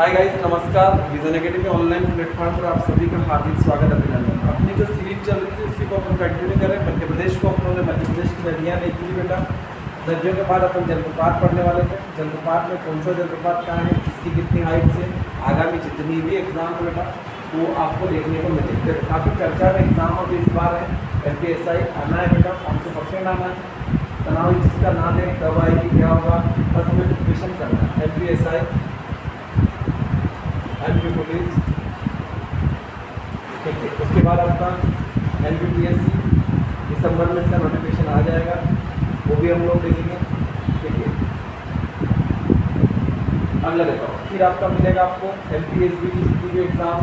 Hi guys, नमस्कार। Vision academy online platform पर आप सभी का हार्दिक स्वागत अभिनंदन। अपनी जो सीरीज चल रही थी उसी को अपन कंटिन्यू करें। मध्य प्रदेश को अपनों मध्य प्रदेश की नदियाँ नहीं थी बेटा। नदियों के बाद अपन जलप्रपात पढ़ने वाले थे। जलप्रपात में कौन सा जलप्रपात कहाँ है, किसकी कितनी हाइट से, आगामी जितनी भी एग्जाम है बेटा वो आपको देखने को मिलेगी। काफ़ी चर्चा में एग्जाम अभी इस बार है। LPSI आना है बेटा, 500% आना है। तनाव जिसका ना दें कब आएगी क्या होगा, बस हमें प्रिपरेशन करना है। LPSI MP पुलिस, ठीक है। उसके बाद आपका LPPSC दिसंबर में इसका नोटिफिकेशन आ जाएगा, वो भी हम लोग देखेंगे, ठीक है। अगला देखो, फिर आपका मिलेगा आपको LPSB की जितनी भी एग्जाम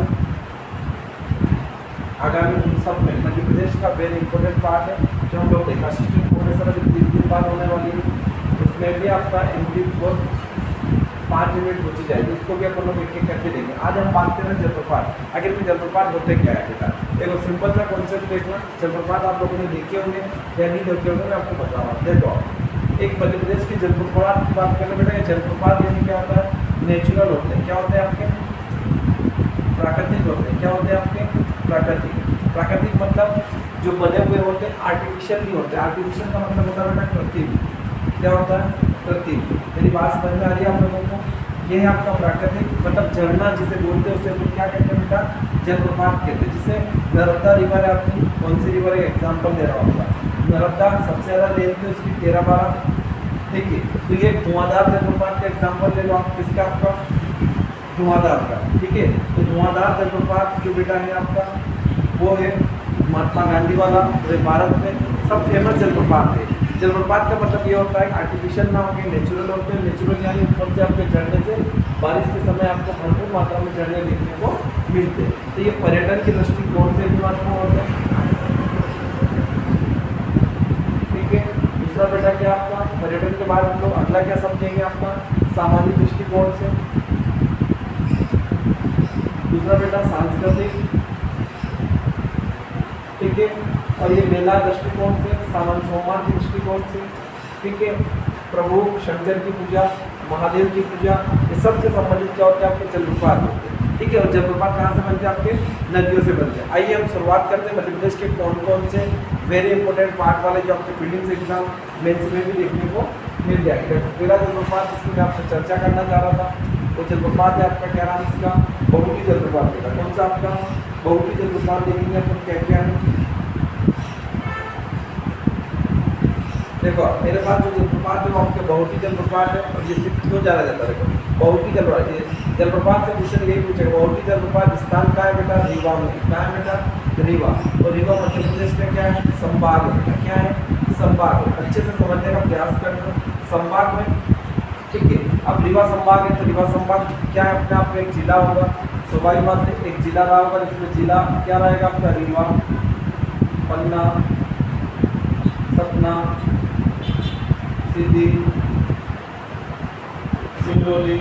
आगामी उन सब में मध्य प्रदेश का वेरी इंपॉर्टेंट पार्ट है जो हम लोग देखा। असिस्टेंट प्रोफेसर अभी 30 दिन बाद होने वाली है, उसमें भी आपका MD को 5 मिनट बची जाएगी, उसको भी अपन लोग एक एक करके देंगे। आज हम बात करें जलप्रपात। आखिर में जलप्रपात होते क्या है बेटा, देखो सिंपल सा कॉन्सेप्ट देखना। जलप्रपात आप लोगों ने देखे होंगे या नहीं देखे होंगे, मैं आपको बता रहा हूँ। देखो, एक मध्य प्रदेश के जलप्रपात की बात करें बेटा, जलप्रपात यानी क्या होता है, नेचुरल होते हैं। क्या होते हैं आपके, प्राकृतिक होते हैं। क्या होते हैं आपके, प्राकृतिक। प्राकृतिक मतलब जो बने हुए होते हैं, आर्टिफिशियल नहीं होते। आर्टिफिशियल का मतलब होता है बेटा कृत्रिम। क्या होता है, कृत्रिम। मेरी बात समझ में आ रही है आप लोगों को। ये है आपका प्राकृतिक, मतलब झरना जिसे बोलते हैं उसे लोग क्या कहते हैं बेटा, जलप्रपात कहते हैं। जिसे नर्मदा रिवर है आपकी, कौन सी रिवर है, एग्जाम्पल दे रहा हूँ आपका। नर्मदा सबसे ज़्यादा लेंथ है उसकी 13-12, ठीक है। तो ये धुआंधार जलप्रपात का एग्जाम्पल ले लो आप, किसका, आपका धुआंधार का, ठीक है। तो धुआंधार जलप्रपात जो बेटा है आपका वो है महात्मा गांधी वाला, पूरे भारत में सब फेमस जलप्रपात है। जलप्रपात का मतलब ये होता है आर्टिफिशियल ना होकर नेचुरल होते हैं। नेचुरल यानी ऊपर से आपके झरने से बारिश के समय आपको भरपूर मात्रा में झरने देखने को मिलते हैं। तो ये पर्यटन की दृष्टिकोण से भी महत्वपूर्ण होते हैं, ठीक है। दूसरा बेटा क्या आपका, पर्यटन के बाद हम लोग अगला क्या समझेंगे आपका, सामाजिक दृष्टिकोण से। दूसरा बेटा सांस्कृतिक, ठीक है। और ये मेला दृष्टिकोण से, सावन सोमवार के दृष्टिकोण से, ठीक है। प्रभु शंकर की पूजा, महादेव की पूजा, ये सबसे संबंधित क्या होते हैं आपके जलप्रपात होते हैं, ठीक है। और जलप्रपात कहाँ से बनते हैं, आपके नदियों से बनते हैं। आइए हम शुरुआत करते हैं मध्य प्रदेश के कौन कौन से वेरी इंपॉर्टेंट पार्ट वाले जो आपके प्रीलिम्स एग्जाम मेंस में भी देखने को मिल जाएगा। पहला जलप्रपात जिसकी मैं आपसे चर्चा करना चाह रहा था वो जलप्रपात है आपका, क्या नाम इसका, बहुटी जलप्रपात बेटा। कौन सा आपका, बहुटी जलप्रपात देखेंगे अपन क्या क्या है। देखो मेरे पास जो जलप्रपात है वो आपके बहुटी जलप्रपात है। और ये क्यों जाना जाता है, देखो बहुटी जलप्रपात से क्वेश्चन यही पूछेगा, बहुटी जलप्रपात स्थान का है बेटा, रीवा में। क्या है बेटा, रीवा। और रीवा मध्य प्रदेश में क्या है, संभाग है। क्या है, संभाग है। अच्छे से समझने का प्रयास करना, संभाग में, ठीक है। अब रीवा संभाग है तो रीवा संभाग क्या है, अपने आप में एक जिला होगा। स्वाभाविक बात है, एक जिला रहा होगा, इसमें जिला क्या रहेगा आपका, रीवा, पन्ना, सतना, सिद्धि, सिंगरौली,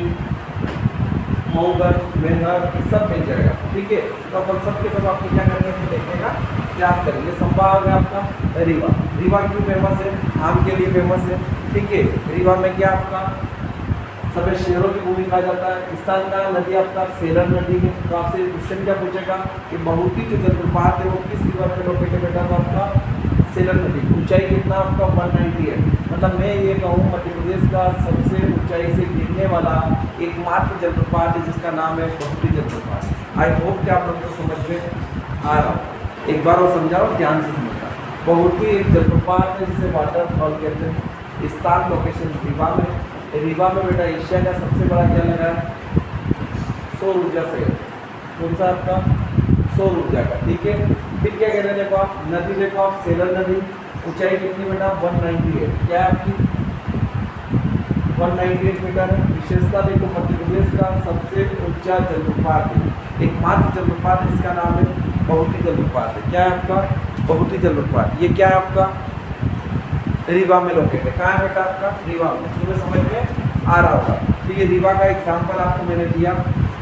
मऊगंज, मेहर, सब मिल जाएगा, ठीक है। तो अपन सबके सब आपको क्या करने को देखने का प्रयास करेंगे। संभाग है आपका रीवा। रीवा क्यों फेमस है, आम के लिए फेमस है, ठीक है। रीवा में क्या आपका सभी शहरों की भूमि कहा जाता है। स्थान का नदी आपका सेलर नदी है। तो आपसे क्वेश्चन क्या पूछेगा कि बहुटी जो जलप्रपात है वो किस रिवर में लोकेटेड बेटा, तो आपका सेलर नदी। ऊंचाई कितना आपका 190 है। मतलब मैं ये कहूँ मध्य प्रदेश का सबसे ऊंचाई से गिरने वाला एकमात्र जलप्रपात है जिसका नाम है बहुटी जलप्रपात। आई होप कि आप लोगों को समझ में आ रहा हो। एक बार और समझाओ, ध्यान से समझना। बहुटी एक जलप्रपात है जिसे वाटरफॉल कहते हैं। स्थान लोकेशन रीवा में। रीवा में बेटा एशिया का सबसे बड़ा क्या लगा है, सौर ऊर्जा संयंत्र। कौन सा आपका, सौर ऊर्जा का, ठीक है। फिर क्या कह रहे हैं, देखो आप नदी, देखो आप सेलर नदी। ऊंचाई कितनी बेटा, 198। क्या है आपकी, 198 मीटर है। विशेषता देखो मध्य प्रदेश का सबसे ऊंचा जलप्रपात है, एकमात्र जलप्रपात इसका नाम है बहुटी जलप्रपात है। क्या है आपका, बहुटी जलप्रपात। ये क्या है आपका, रीवा में लोकेटेड है। कहाँ है बेटा आपका, रीवा में। तुम्हें समझ में आ रहा होगा। तो ये रीवा का एग्जाम्पल आपको मैंने दिया,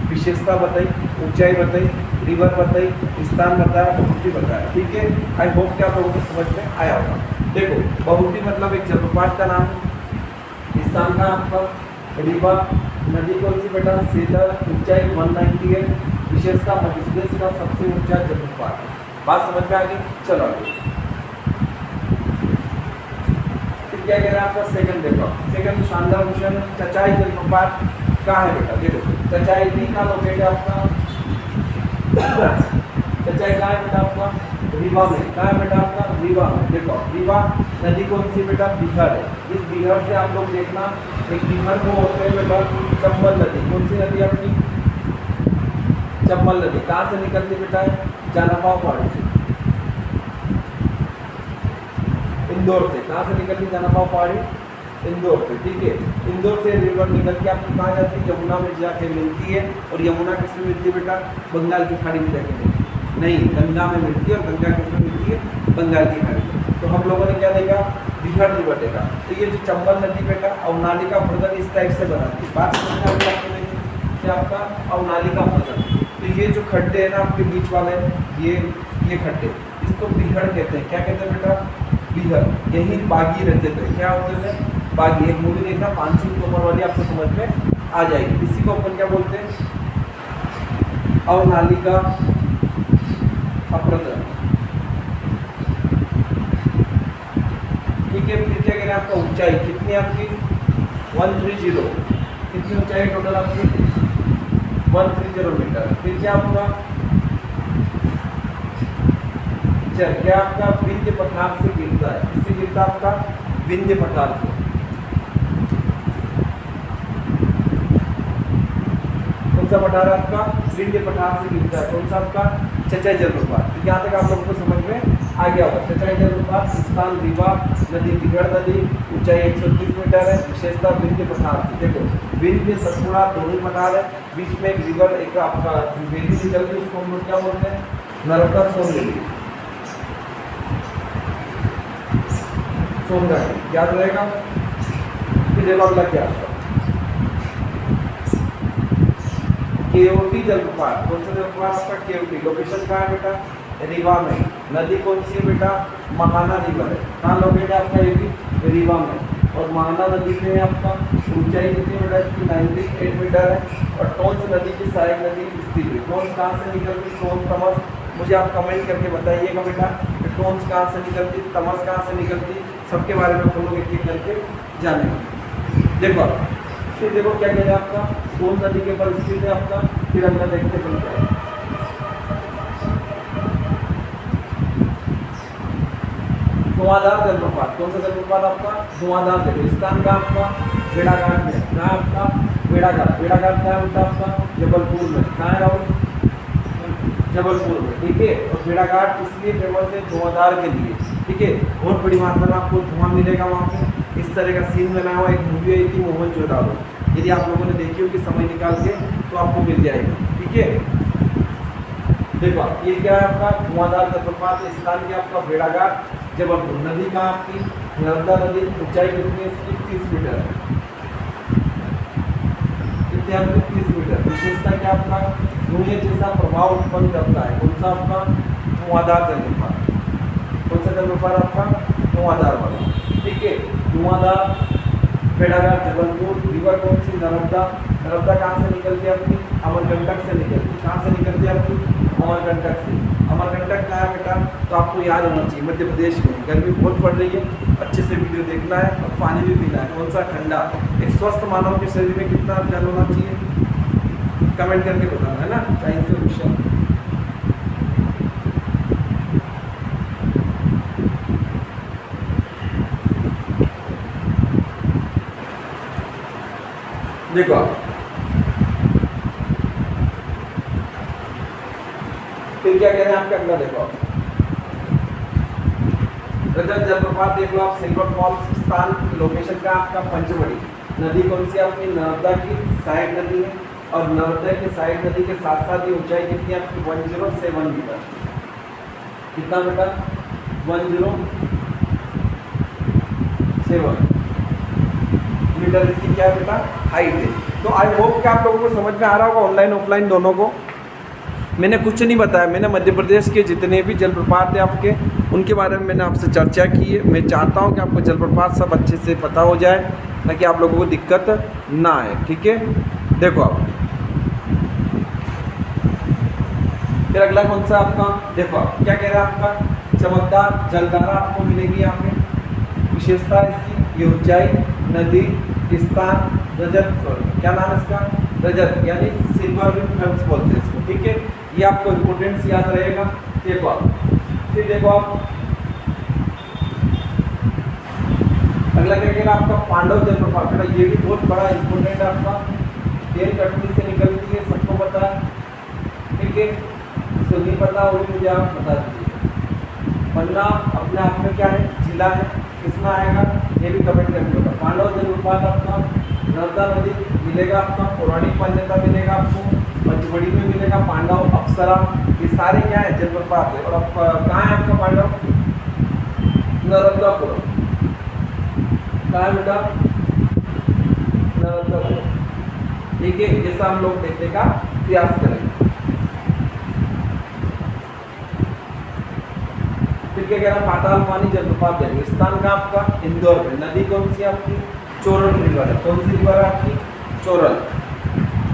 विशेषता बताई, ऊंचाई बताई, रिवर बताई, स्थान बताया, बहुटी बताया, ठीक है। आई होप कि आप लोगों को समझ में आया होगा। देखो बहुटी मतलब एक जलप्रपात का नाम, स्थान का आपका रीवा, नदी कौन सी बेटा? सेलर, ऊंचाई 190 है, विशेषता मध्य प्रदेश का सबसे ऊंचा जलप्रपात। बात समझ में आ गई? चलो आगे। फिर क्या कह रहे हैं आपका सेकंड देखो, सेकंड शानदार क्वेश्चन, चचाई जलप्रपात कहाँ है बेटा? देखो चचाई भी कहाँ लोकेट है आपका? चचाई कहाँ है बेटा आपका? रीवा में। कहाँ है बेटा आपका? रीवा में। देखो रीवा नदी कौन सी बेटा? बिहार है। इस बिहार से आप लोग देखना, एक बिहार को होते हैं बेटा चंबल नदी। कौन सी नदी आपकी? चंबल नदी। कहाँ से निकलती बेटा? जानापाव पहाड़ी से, इंदौर से। कहाँ से निकलती? जानापाव पहाड़ी, इंदौर से। ठीक है, इंदौर से रिवर निकल के आपको कहाँ जाती है? यमुना में जाके मिलती है। और यमुना किसमें मिलती है बेटा? बंगाल की खाड़ी में जाके मिलती है। नहीं, गंगा में मिलती है। और गंगा किसमें मिलती है? बंगाल की खाड़ी में। तो हम लोगों ने क्या देखा? बिहार रिवर देखा। तो ये जो चंबल नदी बेटा अवनालिका भ्रदन इस टाइप से बनाती है। बात समझ में आ गई क्या आपका? अवनालिका भ्रदन। तो ये जो खड्डे हैं ना आपके बीच वाले, ये खड्डे, इसको बिहड़ कहते हैं। क्या कहते हैं बेटा? बिहड़। यही बागी रहते थे। क्या होते थे? बागी। एक मूवी देखना 500 तोमर वाली, आपको समझ में आ जाएगी। इसी को अपन क्या बोलते हैं? अवनालिका अप्रदन। ठीक है, फिर क्या कह रहे हैं आपका? ऊंचाई कितनी आपकी? 130। कितनी ऊंचाई टोटल आपकी? 130 मीटर। फिर क्या आपका? क्या आपका? विंध्य पठार से गिरता है। किससे गिरता है आपका? विंध्य पठार से। कौन सा पठार है आपका? विंध्य पठार से गिरता है। कौन सा आपका? चचाई जलप्रपात। तो यहाँ तक आप लोगों को समझ में आ गया होगा। चचाई जलप्रपात, स्थान रीवा नदी, बिहड़ नदी, ऊंचाई 130 मीटर है, विशेषता विंध्य पठार से। देखो विंध्य सतपुड़ा दोनों पठार है, बीच में एक रिवर, एक आपका वेली निकलती है, उसको हम लोग क्या बोलते हैं? नर्मदा सोन वेली, सोन घाटी। याद रहेगा? फिर देखो अगला क्या आपका? केवटी जलप्रपात। कौन सा जलप्रपात आपका? केवटी। लोकेशन कहाँ है बेटा? रीवा में। नदी कौन सी है बेटा? महाना रिवर है। कहाँ लोकेट है आपका? ये भी रीवा में। और महाना नदी में आपका ऊंचाई कितनी बेटा? इसकी 98 मीटर है। और टोंस नदी की सहायक नदी स्थित है। टोंस कहाँ से निकलती? टोंस तमस। मुझे आप कमेंट करके बताइएगा बेटा कि टोंस कहाँ से निकलती, तमस कहाँ से निकलती, सबके बारे में हम लोग एक एक करके जानेंगे। देखो फिर देखो क्या कह रहे हैं आपका? सोन नदी के ऊपर स्थित है आपका। फिर अगला देखते हैं धुआंधार जलप्रपात। कौन सा जलप्रपात आपका? धुआंधार जल। स्थान का आपका? भेड़ाघाट में। कहाँ आपका? भेड़ाघाट। भेड़ाघाट कहाँ होता है आपका? जबलपुर में। कहाँ है राहुल? जबलपुर में। ठीक है, और भेड़ाघाट इसलिए फेमस है धुआंधार के लिए। ठीक है, बहुत बड़ी मात्रा में आपको धुआं मिलेगा वहाँ पे। इस तरह का सीन बना हुआ। एक मूवी आई थी मोहनजोदाड़ो, यदि आप लोगों ने देखी होगी समय निकाल के तो आपको मिल जाएगा। ठीक है, देखो ये क्या है आपका? धुआंधार जलप्रपात। स्थान क्या आपका? भेड़ाघाट, जबलपुर। नदी कहाँ आपकी? नर्मदा नदी। ऊंचाई कितनी है इसकी? 30 मीटर। कितनी आपकी? 30 मीटर। विशेषता क्या आपका? धुएं जैसा प्रभाव उत्पन्न करता है। कौन सा आपका? धुआंधार जलप्रपात। कौन सा जलप्रपात आपका? धुआंधार वाला। ठीक है, धुआंधार, भेड़ाघाट, जबलपुर। रिवर कौन सी? नर्मदा। नर्मदा कहाँ से निकलती है आपकी? अमरकंटक से निकलती। कहाँ से निकलती है आपकी? अमरकंटक से। अमरकंटक कहाँ है बेटा? तो आपको याद होना चाहिए, मध्य प्रदेश में। गर्मी बहुत पड़ रही है, अच्छे से वीडियो देखना है और पानी भी पीना है। कौन सा? ठंडा। एक स्वस्थ मानव के शरीर में कितना जल होना चाहिए? कमेंट करके बताना है ना, साइंस का क्वेश्चन। देखो फिर क्या कह रहे हैं आपके? अगला देखो रजत जलप्रपात देख लो आप। Silver false. स्थान लोकेशन का आपका? पंचमढ़ी। नदी कौन सी आपकी? नर्मदा की सहायक नदी है। और नर्मदा की सहायक नदी के साथ साथ ये ऊंचाई कितनी है आपकी? 107 मीटर। कितना बेटा? 107 मीटर इसकी क्या बेटा? हाइट है। तो आई होप कि आप लोगों को समझ में आ रहा होगा, ऑनलाइन ऑफलाइन दोनों को। मैंने कुछ नहीं बताया, मैंने मध्य प्रदेश के जितने भी जलप्रपात हैं आपके, उनके बारे में मैंने आपसे चर्चा की है। मैं चाहता हूं कि आपको जलप्रपात सब अच्छे से पता हो जाए ताकि आप लोगों को दिक्कत ना आए। ठीक है। देखो आप, फिर अगला कौन सा आपका, देखो आप क्या कह रहा है आपका, चमकदार जलधारा आपको मिलेगी यहाँ पे। विशेषता इसकी, ये ऊंचाई, नदी, स्थान, रजत, क्या नाम है इसका, रजत यानी सिल्वर विद फ्लम्स बोलते हैं इसको, ठीक है। ये आपको इंपोर्टेंस याद रहेगा। देखो आप, फिर देखो आप अगला क्या कह रहा है आपका, पांडव जलप्रपात। बेटा ये भी बहुत बड़ा इंपोर्टेंट है आपका, तेल कटनी से निकलती है, सबको पता है, ठीक है। इसको नहीं पता वो भी मुझे आप बता दीजिए। पन्ना अपने आप में क्या है, जिला है, किसमें आएगा ये भी कमेंट करके होगा। पांडव जलप्रपात आपका नर्मदा नदी मिलेगा, आपका पौराणिक मान्यता मिलेगा आपको, पंचमढ़ी में मिलेगा, पांडव, अप्सरा, ये सारे क्या है जलप्रपात है। और अब कहाँ है आपका पांडव, नर्मदापुरम, कहाँ है बेटा, नर्मदापुरम, ठीक है। जैसा हम लोग देखने का प्रयास करेंगे। फिर क्या कह रहा है, पाताल पानी जलप्रपात है, स्थान का आपका इंदौर में। नदी कौन सी आपकी, चोरल रिवर है। कौन सी रिवर है आपकी, चोरल,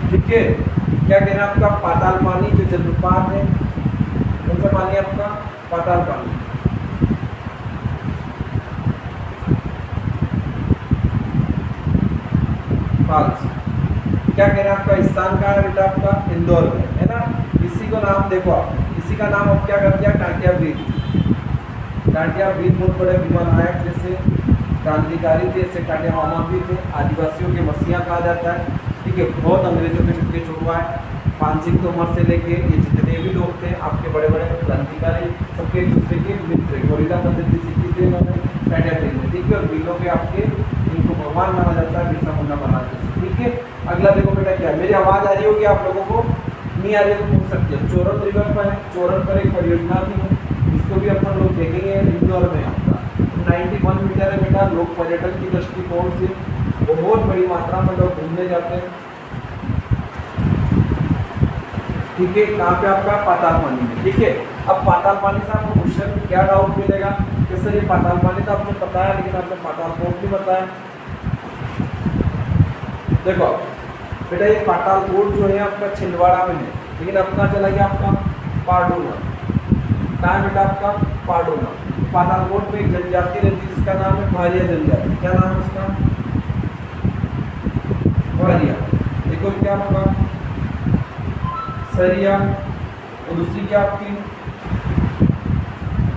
ठीक है। क्या कह रहे हैं आपका, पाताल पानी जो जलप्रपात है, कौन सा पानी है आपका, पाताल पानी, फॉल्स। क्या कह रहे हैं आपका, स्थान का है बेटा आपका इंदौर में, है ना। इसी को नाम देखो आप, इसी का नाम अब क्या कर दिया, टाटिया ब्रिज। टाटिया ब्रिज बहुत बड़े विमानायक जैसे क्रांतिकारी थे, ऐसे टाटिया मामा भी थे, आदिवासियों के मसीहा कहा जाता है, ठीक है। बहुत अंग्रेजों के चुटके छुड़वाए, पान सिंह तोमर से लेके ये जितने भी लोग थे आपके बड़े बड़े क्रांतिकारी, सबके एक दूसरे के मित्र, गोरिल्ला पद्धति सीखी थी उन्होंने टाटिया ब्रिज में, ठीक है। और बिलों के आपके इनको भगवान माना जाता है, बिरसा मुंडा बनाते हैं, ठीक है। अगला देखो बेटा क्या है, मेरी आवाज़ आ रही होगी आप लोगों को, नहीं आ रही तो पूछ सकते हैं। चोरल रिवर पर है, चोरल पर एक परियोजना भी है, इसको भी अपन लोग देखेंगे इंदौर में आपका। 91 मीटर है बेटा, लोग पर्यटन की दृष्टिकोण से बहुत बड़ी मात्रा में लोग घूमने जाते हैं, ठीक है। कहाँ पे आपका, पाताल पानी में, ठीक है। अब पाताल पानी से आपको क्वेश्चन क्या डाउट मिलेगा कि सर ये पाताल पानी तो आपने बताया, लेकिन आपने पाताल कोट नहीं बताया। देखो बेटा ये पाताल कोट जो है आपका छिंदवाड़ा में है, लेकिन अब कहाँ चला गया आपका, पाडूना, कहाँ है बेटा आपका, पाडूना। पाताल कोट में एक जनजाति रहती है जिसका नाम है भारिया जनजाति, क्या नाम है उसका, भारिया। देखो क्या आपका, सरिया, और दूसरी क्या आपकी,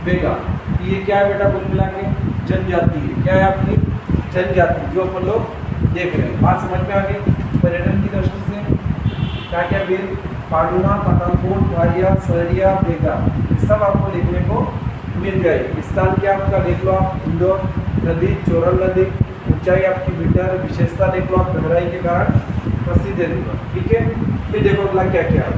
बेगा। ये क्या है बेटा, कुल मिला के जनजाति है, क्या है आपकी, जनजाति, जो अपन लोग देख रहे हैं। बात समझ में आ गई। पर्यटन की दृष्टि से क्या क्या बिल, पाडूना, पातालकोट, भारिया, सरिया, बेगा, ये सब आपको देखने को मिल जाएगी। स्थान क्या आपका देख लो आप, इंदौर, नदी चोरल नदी, ऊंचाई आपकी मीटर, विशेषता देख लो आप, गहराई के कारण प्रसिद्ध है, ठीक है। फिर देखो अगला क्या क्या है,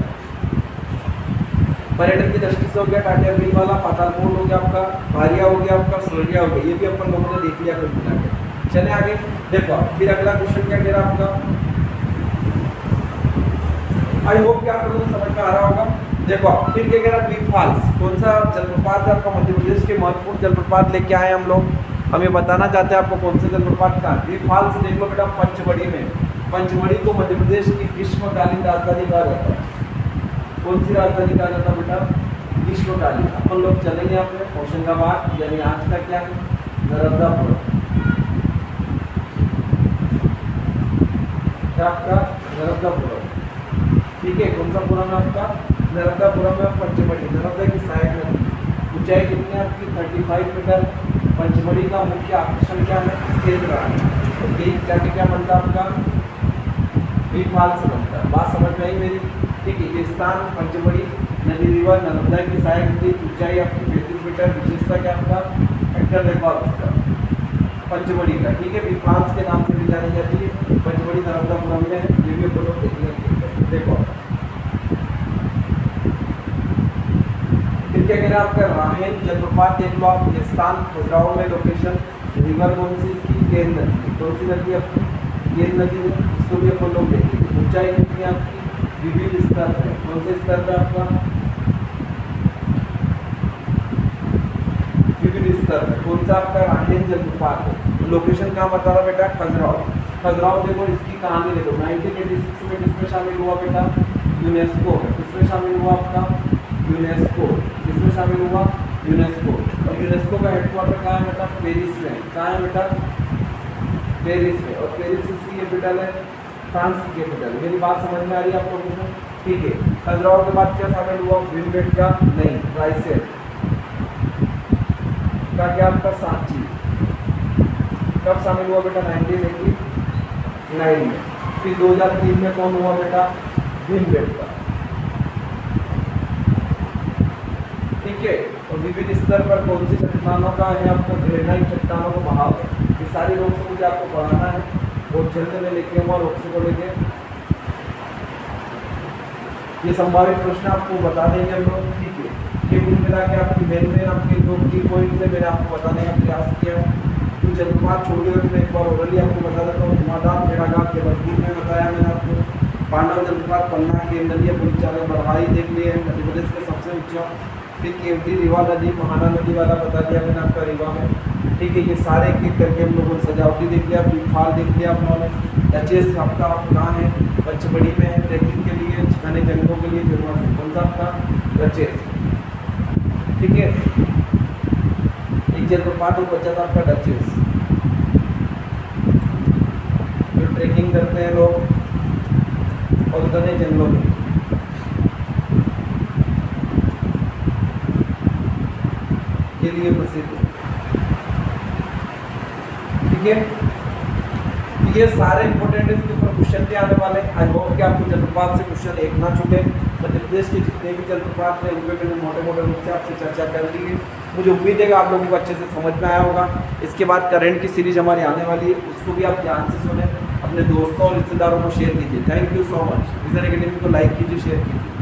पर्यटन की दृष्टि से हो गया टाटिया ब्रिज वाला, पातालकोट हो गया आपका, भारिया हो गया आपका, सरिया हो गया, ये भी अपन लोगों ने देख लिया कुछ मिला के। चले आगे देखो, फिर अगला क्वेश्चन क्या कह रहा है आपका, आई होप कि आप लोगों को समझ में आ रहा होगा। देखो फिर क्या कह रहा है, बिग फॉल्स, कौन सा जलप्रपात है आपका, मध्य प्रदेश के महत्वपूर्ण जलप्रपात लेके आए हम लोग। हम ये बताना चाहते हैं आपको कौन से जलप्रपात का। बिग फॉल्स देख लो बेटा, पंचमढ़ी में। पंचमढ़ी को मध्य प्रदेश की ग्रीष्मकालीन राजधानी कहा जाता है। कौन सी राजधानी कहा जाता है बेटा, ग्रीष्मकालीन। अपन लोग चलेंगे यहाँ पे होशंगाबाद, यानी आज का क्या है, नर्मदापुरम, क्या आपका नर्मदापुरम, ठीक है। कौन सा पुरम है आपका, नर्मदापुरम में पंचमढ़ी, नर्मदा की सहायक नदी। ऊंचाई कितनी है आपकी, 35 मीटर। पंचमढ़ी का मुख्य आकर्षण क्या है, केंद्र है। बीच जाके क्या बनता है आपका, बिग फॉल्स बनता है। बात समझ में आई मेरी, ठीक है। ये स्थान पंचमढ़ी, नदी रिवर, नर्मदा की सहायक नदी, ऊंचाई आपकी 35 मीटर, विशेषता क्या आपका, हेक्टर रिकॉर्ड उसका पंचमढ़ी का, ठीक है। बिग फॉल्स के नाम से भी जानी जाती है। पंचमढ़ी नर्मदापुरम में है, ये भी अपन लोग देखेंगे। देखो फिर क्या कह रहा है आपका, राहेन जलप्रपात देख लो आप, ये स्थान खजुराहो में लोकेशन। रिवर कौन सी इसकी, केन नदी। कौन सी नदी आपकी, केन नदी है, इसको भी अपन लोग देखेंगे। ऊंचाई कितनी है आपकी, विविध स्तर है। कौन से स्तर पे आपका, विविध स्तर है। कौन सा आपका राहेन जलप्रपात है। लोकेशन कहाँ बता रहा बेटा, खजुराहो। खजुराहो देखो इसकी कहानी देखो 1986 में किसमें शामिल हुआ बेटा, यूनेस्को में। किसमें शामिल हुआ आपका, यूनेस्को। किसमें शामिल हुआ, यूनेस्को। और यूनेस्को का हेडक्वार्टर कहाँ है बेटा, पेरिस में। कहाँ है बेटा, पेरिस में। और पेरिस की कैपिटल है, फ्रांस की कैपिटल। मेरी बात समझ में आ रही है आप लोगों को, ठीक है। खजुराहो के बाद क्या शामिल हुआ, भीमबेटका नहीं, रायसेन का क्या आपका, सांची। कब शामिल हुआ बेटा, 1989 में। फिर 2003 में कौन हुआ बेटा, भीमबेटका, ठीक है। और विभिन्न स्तर पर कौन सी चट्टानों का है आपको, ग्रेनाइट चट्टानों को बहाव है। ये सारी रोग से मुझे आपको पढ़ाना है, बहुत जल्द में लेके आऊँगा रोग से को लेके। ये संभावित प्रश्न आपको बता देंगे हम लोग, ठीक है। ये कुल मिला के आपकी मेन आपके जो की पॉइंट है मैंने आपको बताने का प्रयास किया है। तो जलप्रपात छोड़ दिया तो मैं एक बार ओरली आपको बता देता हूँ। धुआंधार भेड़ाघाट जबलपुर में बताया मैंने आपको। पांडव जलप्रपात पन्ना के नदी परिचालन बढ़ाई देख लिए हैं, मध्य प्रदेश का सबसे ऊंचा। फिर केवटी रीवा नदी, महाना नदी वाला बता दिया मैंने आपका रीवा में, ठीक है। ये सारे के करके हम लोगों ने सजावटी देख लिया, फाल देख लिया आप लोगों ने। डचेस आपका कहाँ है, पंचमढ़ी में है, ट्रैकिंग के लिए, घने जंगलों के लिए फेमस है। कौन सा आपका, डचेस, ठीक है। एक जलप्रपात और बचा था आपका डचेस, जो ट्रैकिंग करते हैं लोग और घने जंगलों में, के लिए प्रसिद्ध है, ठीक है। ये सारे इंपॉर्टेंट इसके ऊपर क्वेश्चन भी आने वाले हैं। आई होप कि आपको जलप्रपात से क्वेश्चन एक ना छूटे। मध्य प्रदेश के जितने भी जलप्रपात थे उनपे मैंने मोटे रूप से आपसे चर्चा कर ली है। मुझे उम्मीद है कि आप लोगों को अच्छे से समझ में आया होगा। इसके बाद करंट की सीरीज हमारी आने वाली है, उसको भी आप ध्यान से सुने, अपने दोस्तों और रिश्तेदारों को शेयर कीजिए। Thank you so much. Vision academy को लाइक कीजिए, शेयर कीजिए।